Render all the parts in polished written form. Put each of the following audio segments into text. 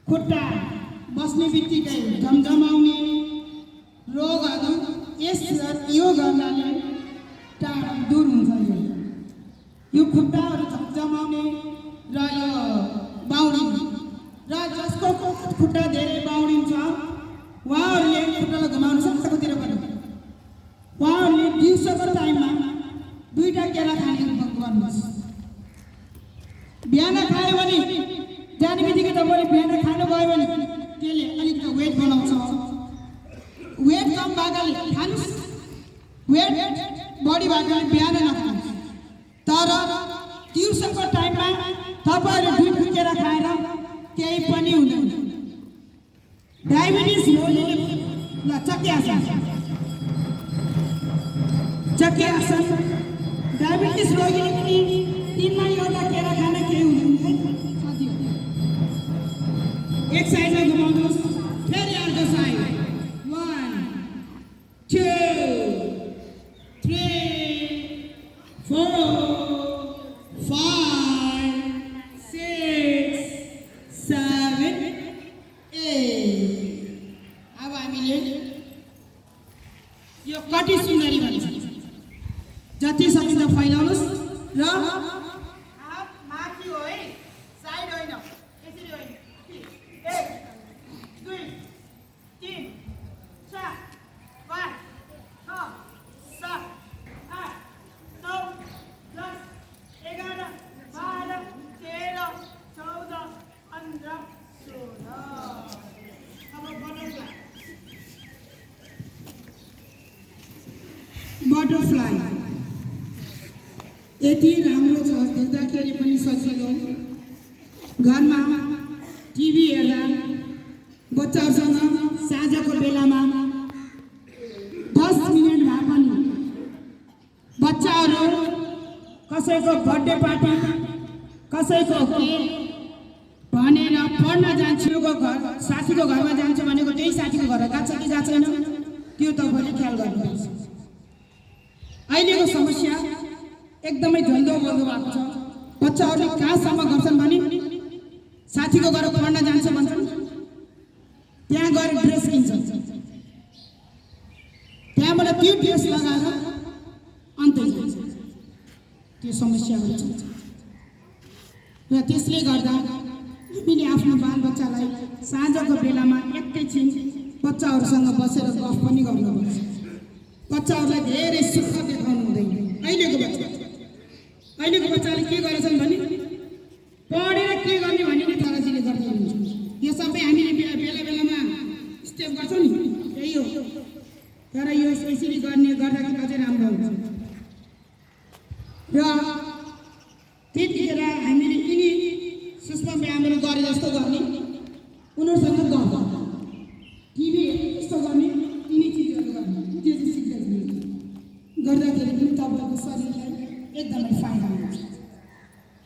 खुट्टा बस्ने बित्तिकै झमझमाउने रोगहरू यस यो गर्नाले टाढा दूर हुन्छ। यो खुट्टाहरू झमझमाउने र यो बाउडिन र जसको खुट्टा धेरै बाउडिन्छ उहाँहरूले खुट्टालाई घुमाउन सक्छ कतिर पनि। उहाँहरूले दिउँसोको टाइममा 2टा केरा खाने गर्नुहोस्। बिहान खायो भने जाने बित्तिकै तपाईँले बिहान खानुभयो भने त्यसले अलिकति वेट बनाउँछ। वेट कम भएकाले खानुहोस्, वेट बढी भएकाले बिहान नखानुहोस्। तर दिउँसोको टाइममा तपाईँहरूले 2 केरा खाएर केही पनि हुँदैन। डायबिटिज रोगीले ल चक्के आसन डायबिटिज रोगीले पनि दिनमा एउटा केरा खान केही हुँदैन। एक साइडमा घुमाउनुहोस्, फेरि अर्को साइड। 1 2 3 4 5 6 7 8। अब हामीले यो कटी सुन्दरी भन्छ। जति सकिन्छ फैलाउनुहोस् र माथि हो है, साइड होइन, यसरी होइन। 1 2 3 4 5 6 7 8 9 10 11 12 13 14 15 16। बटरफ्लाई यति राम्रो छ, देख्दाखेरि पनि सजिलो। घरमा टिभी हेर्दा बच्चाहरूसँग साँझको बेलामा 10 मिनट भए पनि बच्चाहरू कसैको बर्थडे पार्टी कसैको के भनेर पढ्न जान्छु घर साथीको घरमा जान्छ भनेको त्यही साथीको घर गएको छ कि गएको छैन त्यो तपाईँले ख्याल गर्नुपर्छ। अहिलेको समस्या एकदमै झन्डो बल्दो भएको छ। बच्चाहरूले कहाँसम्म गर्छन् भने साथीको घर पढ्न जान्छ भन्छन्, त्यहाँ गएर ड्रेस किन्छन्, त्यहाँबाट त्यो ड्रेस लगाएर अन्तै जान्छ। त्यो समस्या हुन्छ र त्यसले गर्दा हामीले आफ्नो बालबच्चालाई साँझको बेलामा एकैछिन बच्चाहरूसँग बसेर गफ पनि गर्नुपर्छ। बच्चाहरूलाई धेरै सुख देखाउनु हुँदैन। अहिलेको बच्चाले के गरेछन् भने पढेर के गर्ने भन्ने नै थाराजीले गर्दै हुनुहुन्छ। यो सबै हामीले बेला बेलामा स्टेप गर्छौँ नि, त्यही हो। तर यो यसरी गर्दाखेरि अझै राम्रो हुन्छ र त्यतिखेर हामीले यिनी सूक्ष्म व्यायामहरू गरे जस्तो गर्ने, उनीहरूसँग गर्दा टिभी यस्तो गर्ने, यिनी चिजहरू गर्ने, त्यो चाहिँ सिक्दैछ। गर्दाखेरि पनि तपाईँको शरीरलाई एकदमै फाइदा हुन्छ।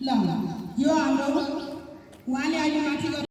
ल यो हाम्रो उहाँले अहिले माथि